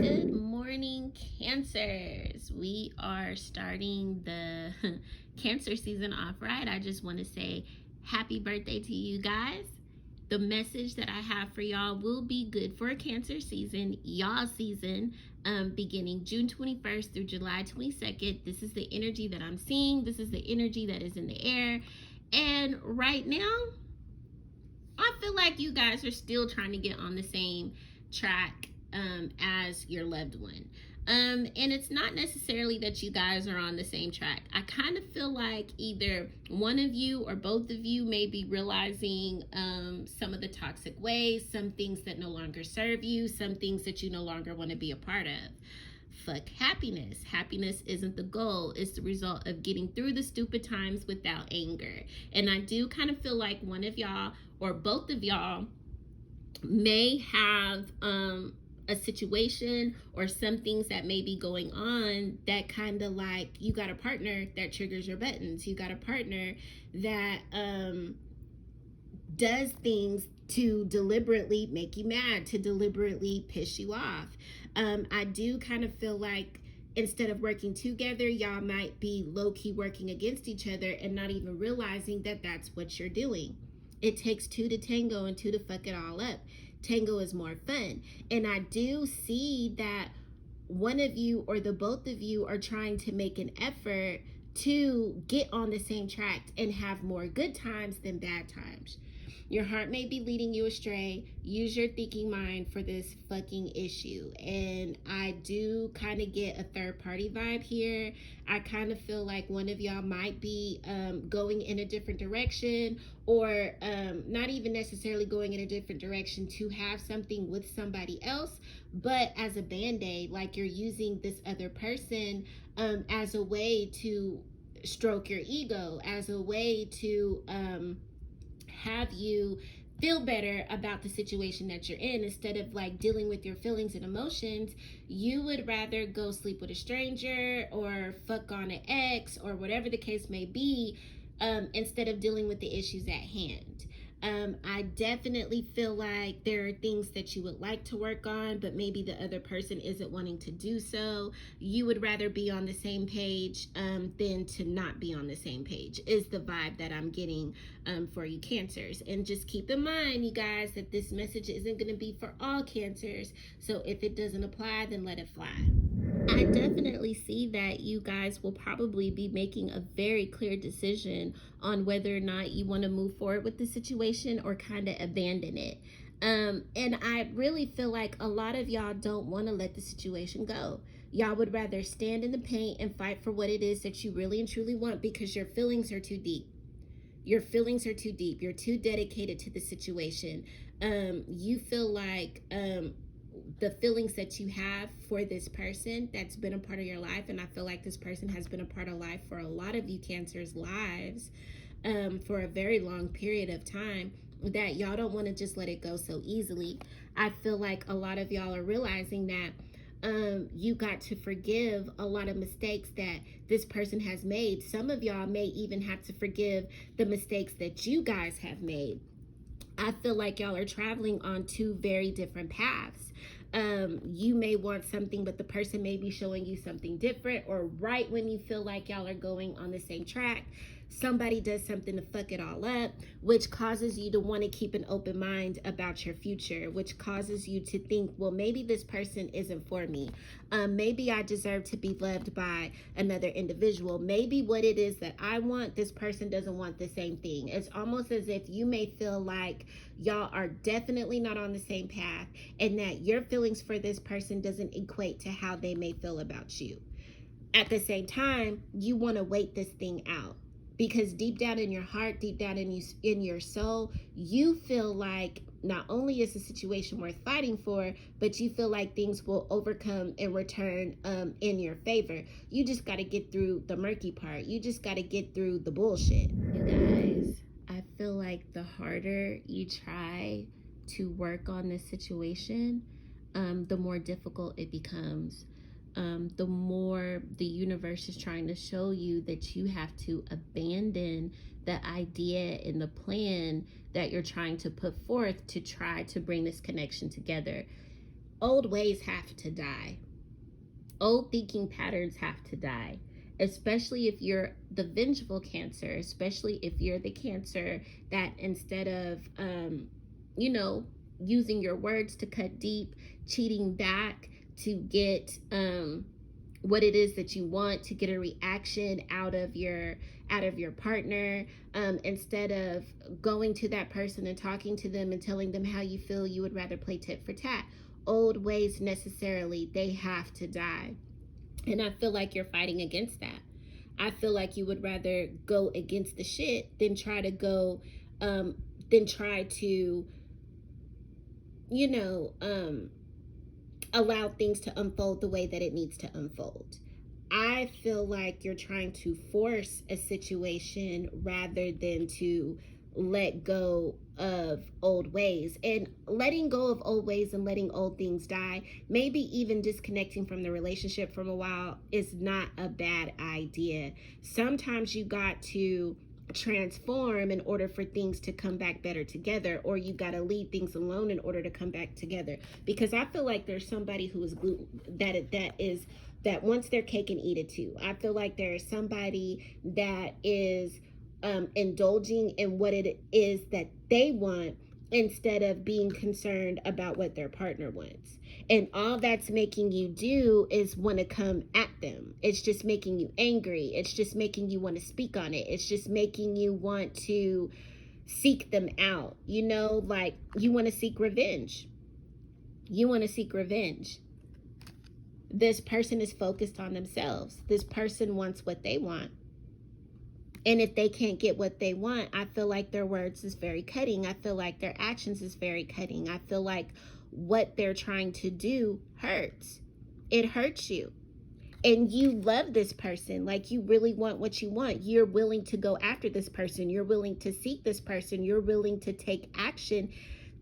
Good morning, Cancers. We are starting the Cancer season off right. I just want to say happy birthday to you guys. The message that I have for y'all will be good for a Cancer season, y'all season, beginning June 21st through July 22nd. This is the energy that I'm seeing. This is the energy that is in the air. And right now, I feel like you guys are still trying to get on the same track as your loved one. And it's not necessarily that you guys are on the same track. I kind of feel like either one of you or both of you may be realizing some of the toxic ways, some things that no longer serve you, some things that you no longer want to be a part of. Fuck happiness. Happiness isn't the goal. It's the result of getting through the stupid times without anger. And I do kind of feel like one of y'all or both of y'all may have a situation or some things that may be going on that kind of like you got a partner that triggers your buttons. You got a partner that does things to deliberately make you mad, to deliberately piss you off. I do kind of feel like instead of working together, y'all might be low-key working against each other and not even realizing that that's what you're doing. It takes two to tango and two to fuck it all up. Tango is more fun. And I do see that one of you or the both of you are trying to make an effort to get on the same track and have more good times than bad times. Your heart may be leading you astray. Use your thinking mind for this fucking issue. And I do kind of get a third party vibe here. I kind of feel like one of y'all might be going in a different direction, or not even necessarily going in a different direction to have something with somebody else, but as a band-aid, like you're using this other person as a way to stroke your ego, as a way to have you feel better about the situation that you're in. Instead of like dealing with your feelings and emotions, you would rather go sleep with a stranger or fuck on an ex or whatever the case may be, instead of dealing with the issues at hand. I definitely feel like there are things that you would like to work on, but maybe the other person isn't wanting to do so. You would rather be on the same page than to not be on the same page, is the vibe that I'm getting for you Cancers. And just keep in mind, you guys, that this message isn't going to be for all Cancers. So if it doesn't apply, then let it fly. I definitely see that you guys will probably be making a very clear decision on whether or not you want to move forward with the situation or kind of abandon it. And I really feel like a lot of y'all don't want to let the situation go. Y'all would rather stand in the paint and fight for what it is that you really and truly want because your feelings are too deep. Your feelings are too deep. You're too dedicated to the situation. You feel like the feelings that you have for this person that's been a part of your life, and I feel like this person has been a part of life for a lot of you Cancers' lives for a very long period of time, that y'all don't want to just let it go so easily. I feel like a lot of y'all are realizing that you got to forgive a lot of mistakes that this person has made. Some of y'all may even have to forgive the mistakes that you guys have made. I feel like y'all are traveling on two very different paths. You may want something, but the person may be showing you something different, or right when you feel like y'all are going on the same track, somebody does something to fuck it all up, which causes you to want to keep an open mind about your future, which causes you to think, well, maybe this person isn't for me. Maybe I deserve to be loved by another individual. Maybe what it is that I want, this person doesn't want the same thing. It's almost as if you may feel like y'all are definitely not on the same path, and that your feelings for this person doesn't equate to how they may feel about you. At the same time, you want to wait this thing out, because deep down in your heart, deep down in your soul, you feel like not only is the situation worth fighting for, but you feel like things will overcome and return in your favor. You just got to get through the murky part. You just got to get through the bullshit. You guys, I feel like the harder you try to work on this situation, the more difficult it becomes. The more the universe is trying to show you that you have to abandon the idea and the plan that you're trying to put forth to try to bring this connection together. Old ways have to die. Old thinking patterns have to die, especially if you're the vengeful Cancer, especially if you're the Cancer that instead of, you know, using your words to cut deep, cheating back to get what it is that you want, to get a reaction out of your partner, instead of going to that person and talking to them and telling them how you feel, you would rather play tit for tat. Old ways necessarily, they have to die. And I feel like you're fighting against that. I feel like you would rather go against the shit than try to go, than try to, you know, allow things to unfold the way that it needs to unfold. I feel like you're trying to force a situation rather than to let go of old ways. And letting go of old ways and letting old things die, maybe even disconnecting from the relationship for a while, is not a bad idea. Sometimes you got to transform in order for things to come back better together, or you got to leave things alone in order to come back together. Because I feel like there's somebody who is that wants their cake and eat it too. I feel like there is somebody that is indulging in what it is that they want instead of being concerned about what their partner wants. And all that's making you do is want to come at them. It's just making you angry. It's just making you want to speak on it. It's just making you want to seek them out. You know, like you want to seek revenge. You want to seek revenge. This person is focused on themselves. This person wants what they want. And if they can't get what they want, I feel like their words is very cutting. I feel like their actions is very cutting. I feel like what they're trying to do hurts. It hurts you. And you love this person. Like, you really want what you want. You're willing to go after this person. You're willing to seek this person. You're willing to take action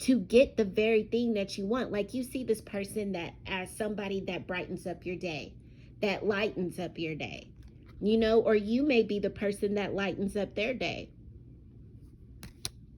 to get the very thing that you want. Like, you see this person that as somebody that brightens up your day, that lightens up your day. You know, or you may be the person that lightens up their day.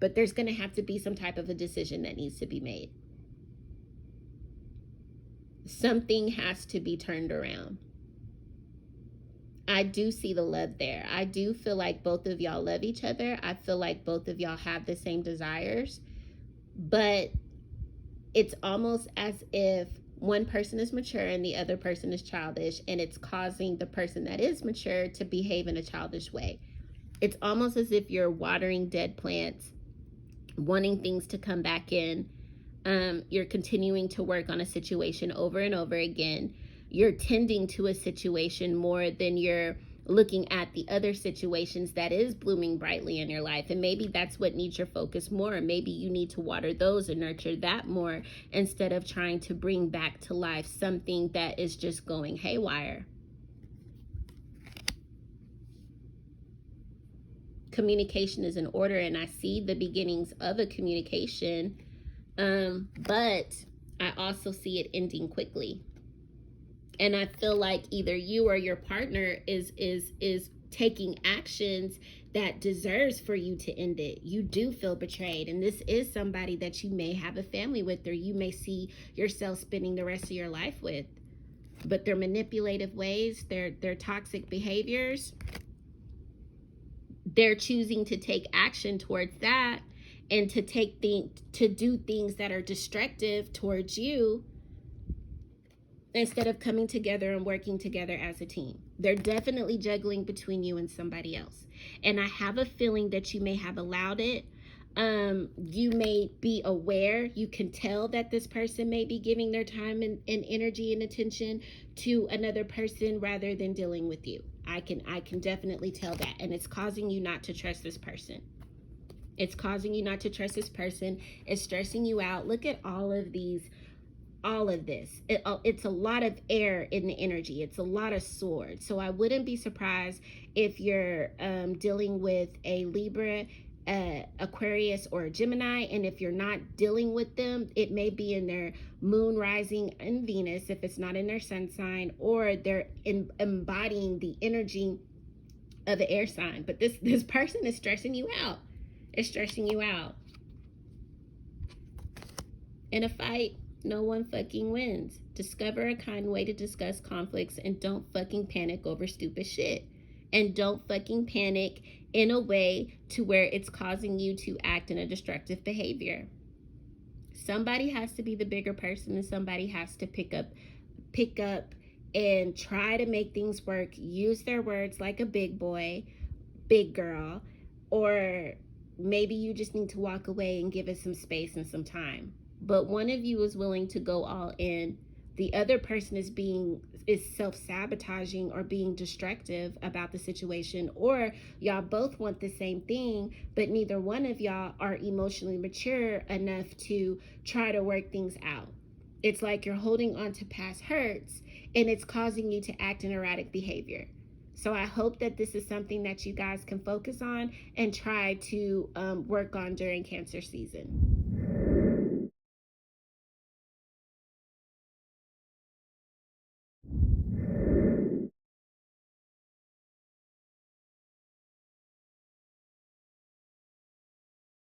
But there's going to have to be some type of a decision that needs to be made. Something has to be turned around. I do see the love there. I do feel like both of y'all love each other. I feel like both of y'all have the same desires. But it's almost as if one person is mature and the other person is childish, and it's causing the person that is mature to behave in a childish way. It's almost as if you're watering dead plants, wanting things to come back in. You're continuing to work on a situation over and over again. You're tending to a situation more than you're looking at the other situations that is blooming brightly in your life. And maybe that's what needs your focus more. Maybe you need to water those and nurture that more instead of trying to bring back to life something that is just going haywire. Communication is in order, and I see the beginnings of a communication, but I also see it ending quickly. And I feel like either you or your partner is taking actions that deserves for you to end it. You do feel betrayed. And this is somebody that you may have a family with, or you may see yourself spending the rest of your life with. But their manipulative ways, their toxic behaviors, they're choosing to take action towards that and to do things that are destructive towards you, instead of coming together and working together as a team. They're definitely juggling between you and somebody else. And I have a feeling that you may have allowed it. You may be aware, you can tell that this person may be giving their time and energy and attention to another person rather than dealing with you. I can definitely tell that. And it's causing you not to trust this person. It's causing you not to trust this person. It's stressing you out. Look at all of this. It's a lot of air in the energy. It's a lot of swords. So I wouldn't be surprised if you're dealing with a Libra, Aquarius, or a Gemini. And if you're not dealing with them, it may be in their moon, rising, and Venus, if it's not in their sun sign, or they're embodying the energy of an air sign. But this person is stressing you out. It's stressing you out. In a fight, No one fucking wins. Discover a kind way to discuss conflicts and don't fucking panic over stupid shit. And don't fucking panic in a way to where it's causing you to act in a destructive behavior. Somebody has to be the bigger person and somebody has to pick up and try to make things work. Use their words like a big boy, big girl, or maybe you just need to walk away and give it some space and some time. But one of you is willing to go all in. The other person is self-sabotaging or being destructive about the situation, or y'all both want the same thing, but neither one of y'all are emotionally mature enough to try to work things out. It's like you're holding on to past hurts and it's causing you to act in erratic behavior. So I hope that this is something that you guys can focus on and try to work on during Cancer season.